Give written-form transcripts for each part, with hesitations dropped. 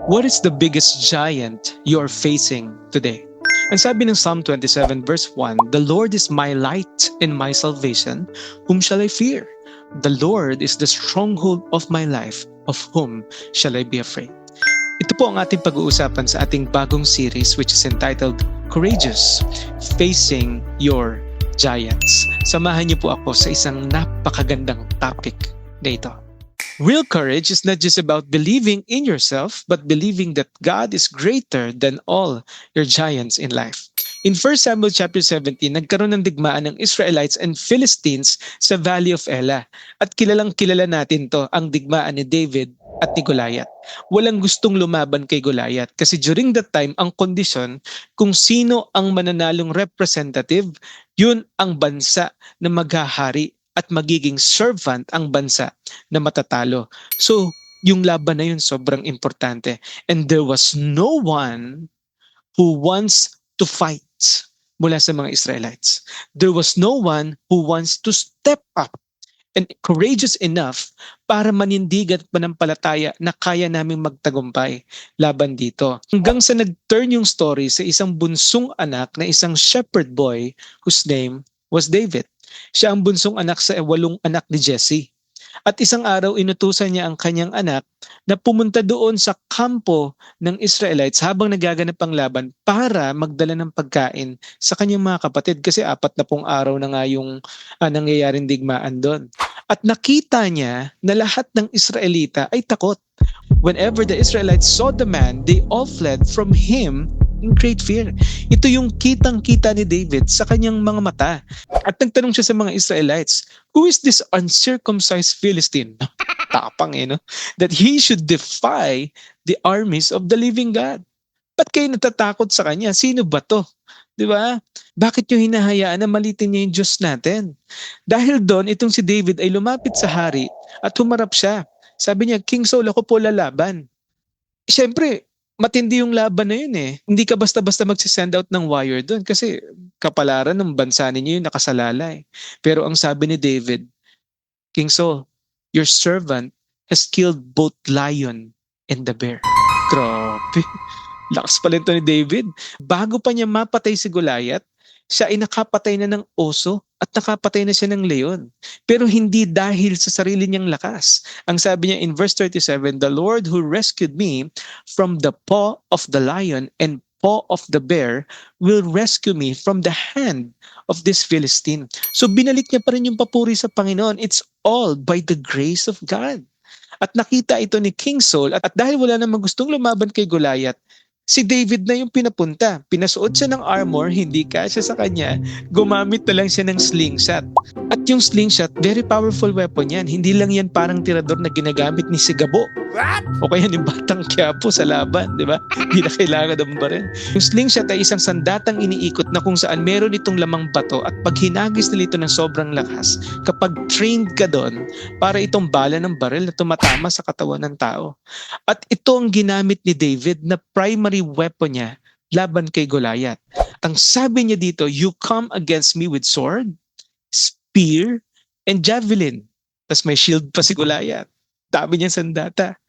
What is the biggest giant you're facing today? Ang sabi ng Psalm 27 verse 1, "The Lord is my light and my salvation, whom shall I fear? The Lord is the stronghold of my life, of whom shall I be afraid?" Ito po ang ating pag-uusapan sa ating bagong series which is entitled Courageous, Facing Your Giants. Samahan niyo po ako sa isang napakagandang topic na ito. Real courage is not just about believing in yourself, but believing that God is greater than all your giants in life. In 1 Samuel chapter 17, nagkaroon ng digmaan ng Israelites and Philistines sa Valley of Elah. At kilalang kilala natin to, ang digmaan ni David at ni Goliath. Walang gustong lumaban kay Goliath kasi during that time, ang kondisyon kung sino ang mananalong representative, yun ang bansa na maghahari at magiging servant ang bansa na matatalo. So, yung laban na yun sobrang importante. And there was no one who wants to fight mula sa mga Israelites. There was no one who wants to step up and courageous enough para manindigan at manampalataya na kaya naming magtagumpay laban dito. Hanggang sa nag-turn yung story sa isang bunsong anak na isang shepherd boy whose name was David. Siya ang bunsong anak sa 8 anak ni Jesse. At isang araw inutusan niya ang kanyang anak na pumunta doon sa kampo ng Israelites habang nagaganap ang laban para magdala ng pagkain sa kanyang mga kapatid kasi 40 araw na nga yung nangyayaring digmaan doon. At nakita niya na lahat ng Israelita ay takot. Whenever the Israelites saw the man, they all fled from him in great fear. Ito yung kitang-kita ni David sa kanyang mga mata. At nagtanong siya sa mga Israelites, "Who is this uncircumcised Philistine?" Tapang no? "That he should defy the armies of the living God." Ba't kayo natatakot sa kanya? Sino ba to? Di ba? Bakit nyo hinahayaan na malitin niya yung Diyos natin? Dahil doon, itong si David ay lumapit sa hari at humarap siya. Sabi niya, "King Saul, ako po lalaban." Siyempre, matindi yung laban na yun eh. Hindi ka basta-basta magsisend out ng wire doon kasi kapalaran ng bansa ninyo yung nakasalalay. Pero ang sabi ni David, "King Saul, your servant has killed both lion and the bear." Grabe. Lakas pala ito ni David. Bago pa niya mapatay si Goliath, siya ay nakapatay na ng oso at nakapatay na siya ng leon. Pero hindi dahil sa sarili niyang lakas. Ang sabi niya in verse 37, "The Lord who rescued me from the paw of the lion and paw of the bear will rescue me from the hand of this Philistine." So binalik niya pa rin yung papuri sa Panginoon. It's all by the grace of God. At nakita ito ni King Saul at dahil wala namang gustong lumaban kay Goliath, si David na yung pinapunta. Pinasuot siya ng armor, hindi kasya sa kanya. Gumamit na lang siya ng slingshot. At yung slingshot, very powerful weapon yan. Hindi lang yan parang tirador na ginagamit ni Sigabo. O kaya ni Batang Quiapo sa laban, di ba? Hindi na kailangan ng baril. Yung slingshot ay isang sandatang iniikot na kung saan meron itong lamang bato at pag hinagis nila ito ng sobrang lakas, kapag trained ka doon, para itong bala ng baril na tumatama sa katawan ng tao. At ito ang ginamit ni David na primary weapon niya laban kay Goliath. Ang sabi niya dito, "You come against me with sword, spear, and javelin." Tapos may shield pa si Goliath. Dami niya sandata.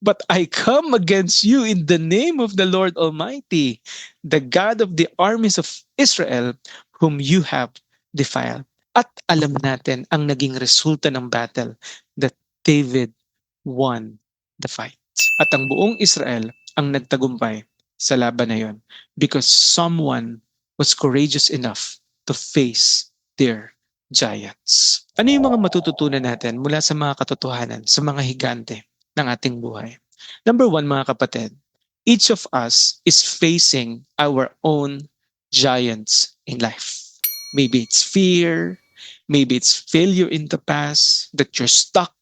"But I come against you in the name of the Lord Almighty, the God of the armies of Israel, whom you have defiled." At alam natin ang naging resulta ng battle, that David won the fight. At ang buong Israel ang nagtagumpay sa laban na yon because someone was courageous enough to face their giants. Ano yung mga matututunan natin mula sa mga katotohanan, sa mga higante ng ating buhay? Number 1, mga kapatid, each of us is facing our own giants in life. Maybe it's fear, maybe it's failure in the past, that you're stuck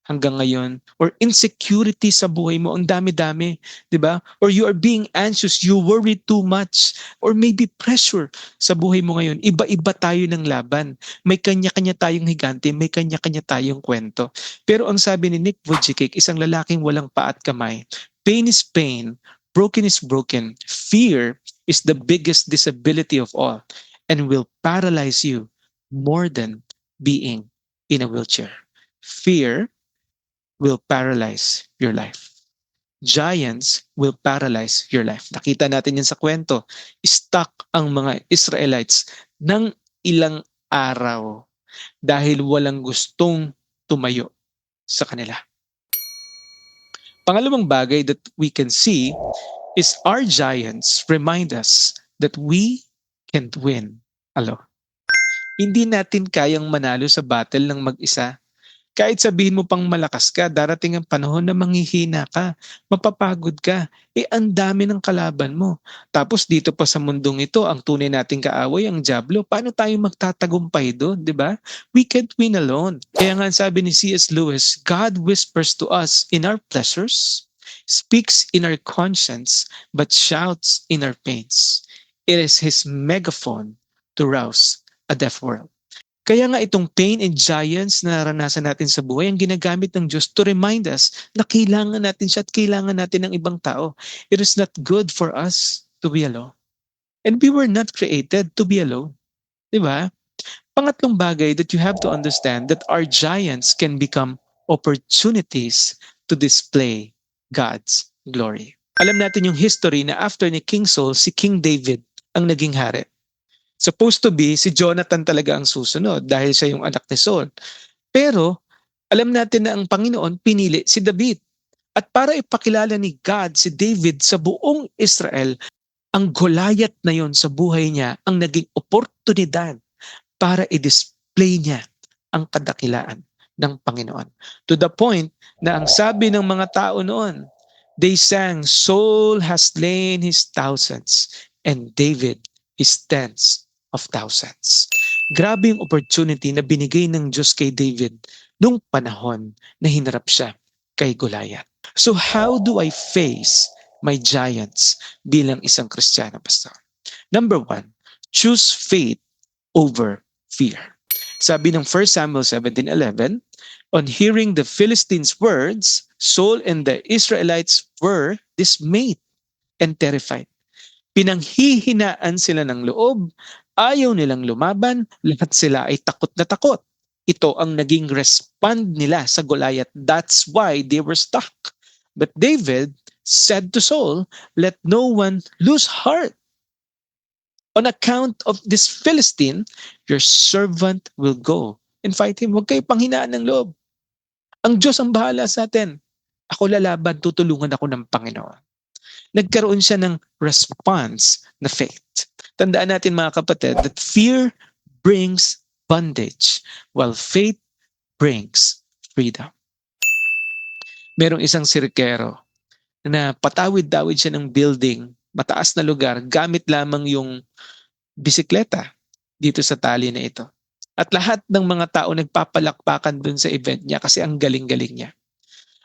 hanggang ngayon, or insecurity sa buhay mo, ang dami-dami, di ba? Or you are being anxious, you worry too much, or maybe pressure sa buhay mo ngayon. Iba-iba tayo ng laban. May kanya-kanya tayong higante, may kanya-kanya tayong kwento. Pero ang sabi ni Nick Vujicic, isang lalaking walang paa at kamay, pain is pain, broken is broken, fear is the biggest disability of all and will paralyze you more than being in a wheelchair. Fear will paralyze your life. giants will paralyze your life. Nakita natin yan sa kwento. Stuck ang mga Israelites ng ilang araw dahil walang gustong tumayo sa kanila. Pangalawang bagay that we can see is our giants remind us that we can't win alone. Hindi natin kayang manalo sa battle ng mag-isa. Kahit sabihin mo pang malakas ka, darating ang panahon na manghihina ka, mapapagod ka, ang dami ng kalaban mo. Tapos dito pa sa mundong ito, ang tunay nating kaaway, ang dyablo, paano tayo magtatagumpay doon, di ba? We can't win alone. Kaya nga sabi ni C.S. Lewis, God whispers to us in our pleasures, speaks in our conscience, but shouts in our pains. It is His megaphone to rouse a deaf world. Kaya nga itong pain and giants na naranasan natin sa buhay ang ginagamit ng Diyos to remind us na kailangan natin siya at kailangan natin ng ibang tao. It is not good for us to be alone. And we were not created to be alone. Diba? Pangatlong bagay that you have to understand that our giants can become opportunities to display God's glory. Alam natin yung history na after ni King Saul, si King David ang naging hari. Supposed to be, si Jonathan talaga ang susunod dahil siya yung anak ni Saul. Pero, alam natin na ang Panginoon pinili si David. At para ipakilala ni God si David sa buong Israel, ang Goliath na yon sa buhay niya ang naging oportunidad para i-display niya ang kadakilaan ng Panginoon. To the point na ang sabi ng mga tao noon, they sang, Saul has slain his thousands and David his tens of thousands. Grabe yung opportunity na binigay ng Diyos kay David nung panahon na hinarap siya kay Goliath. So how do I face my giants bilang isang Kristiyano, Pastor? Number 1, choose faith over fear. Sabi ng 1 Samuel 17:11, on hearing the Philistines' words, Saul and the Israelites were dismayed and terrified. Pinanghihinaan sila ng loob, ayaw nilang lumaban, lahat sila ay takot na takot. Ito ang naging respond nila sa Goliath. That's why they were stuck. But David said to Saul, let no one lose heart. On account of this Philistine, your servant will go and fight him. Huwag kayo panghinaan ng loob. Ang Diyos ang bahala sa atin. Ako lalaban, tutulungan ako ng Panginoon. Nagkaroon siya ng response na faith. Tandaan natin mga kapatid that fear brings bondage while faith brings freedom. Merong isang sirkero na patawid-dawid siya ng building, mataas na lugar, gamit lamang yung bisikleta dito sa tali na ito. At lahat ng mga tao nagpapalakpakan dun sa event niya kasi ang galing-galing niya.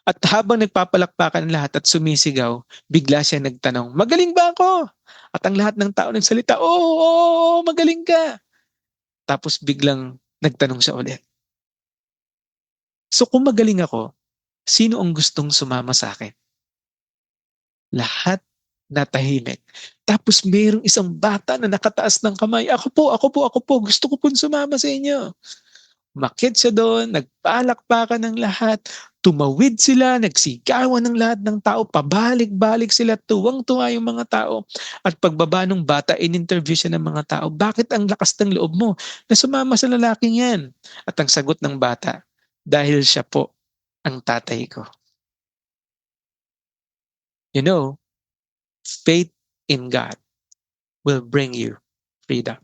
At habang nagpapalakpakan lahat at sumisigaw, bigla siya nagtanong, magaling ba ako? At ang lahat ng tao nagsalita, oo, magaling ka. Tapos biglang nagtanong siya ulit. So kung magaling ako, sino ang gustong sumama sa akin? Lahat natahimik. Tapos mayroong isang bata na nakataas ng kamay, ako po, gusto ko po sumama sa inyo. Umakyat siya doon, nagpalakpakan ng lahat, tumawid sila, nagsigawan ng lahat ng tao, pabalik-balik sila, tuwang-tuwa yung mga tao. At pagbaba ng bata, in-interview siya ng mga tao, bakit ang lakas ng loob mo na sumama sa lalaking yan? At ang sagot ng bata, dahil siya po ang tatay ko. You know, faith in God will bring you freedom.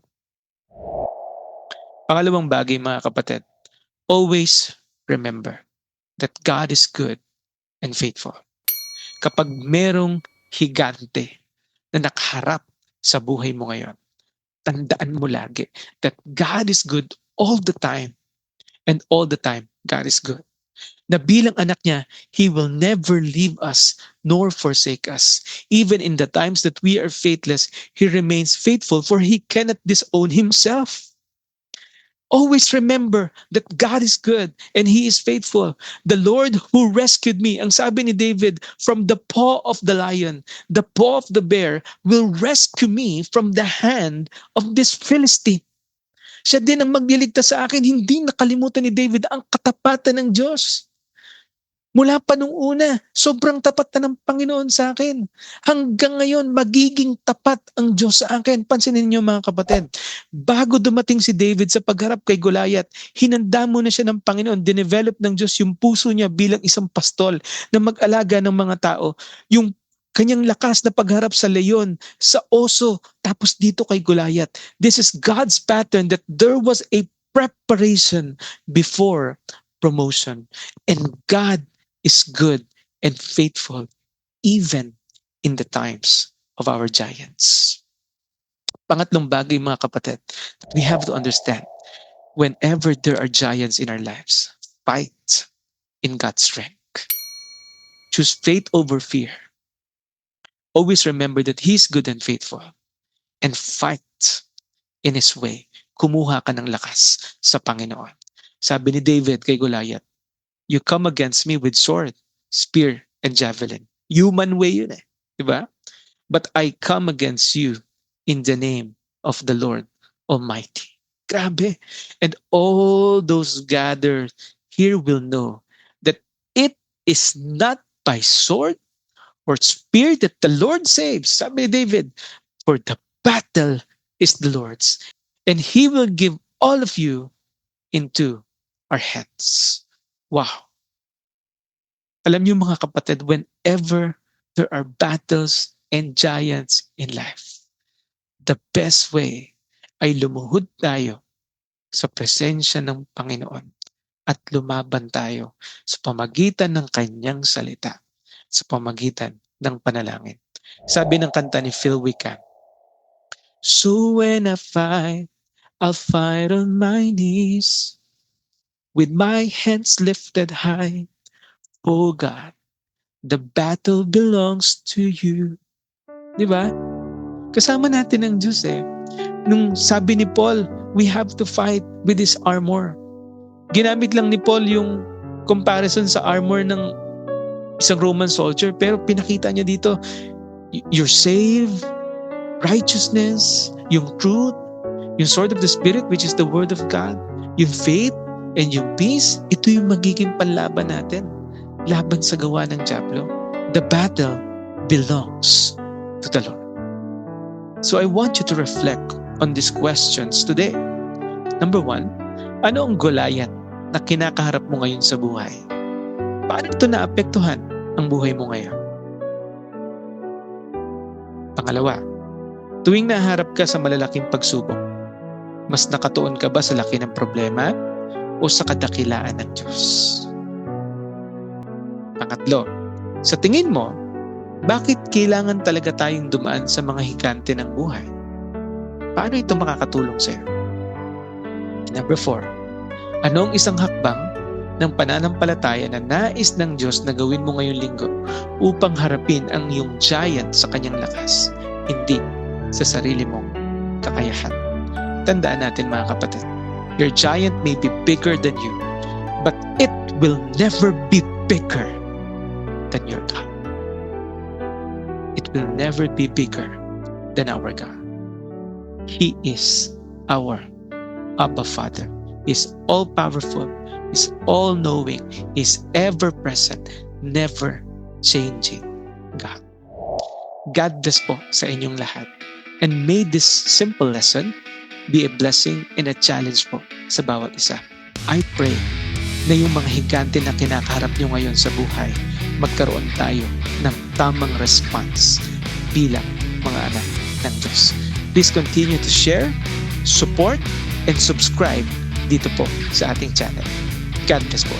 Pangalawang bagay mga kapatid, always remember that God is good and faithful. Kapag merong higante na nakaharap sa buhay mo ngayon, tandaan mo lagi that God is good all the time. And all the time, God is good. Na bilang anak niya, He will never leave us nor forsake us. Even in the times that we are faithless, He remains faithful for He cannot disown Himself. Always remember that God is good and He is faithful. The Lord who rescued me, ang sabi ni David, from the paw of the lion, the paw of the bear, will rescue me from the hand of this Philistine. Siya din ang magliligtas sa akin. Hindi nakalimutan ni David ang katapatan ng Diyos. Mula pa nung una, sobrang tapat na ng Panginoon sa akin. Hanggang ngayon, magiging tapat ang Diyos sa akin. Pansinin niyo mga kapatid, bago dumating si David sa pagharap kay Goliath, hinanda mo na siya ng Panginoon, dinevelop ng Diyos yung puso niya bilang isang pastol na mag-alaga ng mga tao. Yung kanyang lakas na pagharap sa leon, sa oso, tapos dito kay Goliath. This is God's pattern that there was a preparation before promotion. And God is good and faithful even in the times of our giants. Pangatlong bagay mga kapatid, we have to understand, whenever there are giants in our lives, fight in God's strength. Choose faith over fear. Always remember that He's good and faithful, and fight in His way. Kumuha ka ng lakas sa Panginoon. Sabi ni David kay Goliath, you come against me with sword, spear, and javelin. Human way yun eh. Diba? But I come against you in the name of the Lord Almighty. Grabe. And all those gathered here will know that it is not by sword or spear that the Lord saves. Sabi ni David, for the battle is the Lord's, and He will give all of you into our hands. Wow. Alam niyo mga kapatid, whenever there are battles and giants in life, the best way ay lumuhod tayo sa presensya ng Panginoon at lumaban tayo sa pamagitan ng Kanyang salita, sa pamagitan ng panalangin. Sabi ng kanta ni Phil Wickham, so when I fight, I'll fight on my knees, with my hands lifted high. Oh God, the battle belongs to you. Di ba? Kasama natin ang Diyos eh. Nung sabi ni Paul, we have to fight with this armor. Ginamit lang ni Paul yung comparison sa armor ng isang Roman soldier, pero pinakita niya dito, you're saved, righteousness, yung truth, yung sword of the Spirit, which is the word of God, yung faith, and yung peace, ito yung magiging panlaban natin. Laban sa gawa ng diablo. The battle belongs to the Lord. So I want you to reflect on these questions today. Number 1, ano ang Goliath na kinakaharap mo ngayon sa buhay? Paano ito naapektuhan ang buhay mo ngayon? Pangalawa, tuwing naharap ka sa malalaking pagsubok, mas nakatuon ka ba sa laki ng problema o sa kadakilaan ng Diyos? Pangatlo, sa tingin mo, bakit kailangan talaga tayong dumaan sa mga higante ng buhay? Paano ito makakatulong sa iyo? Number 4, anong isang hakbang ng pananampalataya na nais ng Diyos na gawin mo ngayong linggo upang harapin ang iyong giant sa kanyang lakas, hindi sa sarili mong kakayahan? Tandaan natin mga kapatid, your giant may be bigger than you, but it will never be bigger than your God. It will never be bigger than our God. He is our Abba Father. He's all-powerful. He's all-knowing. He's ever-present, never-changing God. God bless po sa inyong lahat. And may this simple lesson be a blessing and a challenge po sa bawat isa. I pray na yung mga higante na kinakaharap nyo ngayon sa buhay, magkaroon tayo ng tamang response bilang mga anak ng Diyos. Please continue to share, support, and subscribe dito po sa ating channel. God bless po.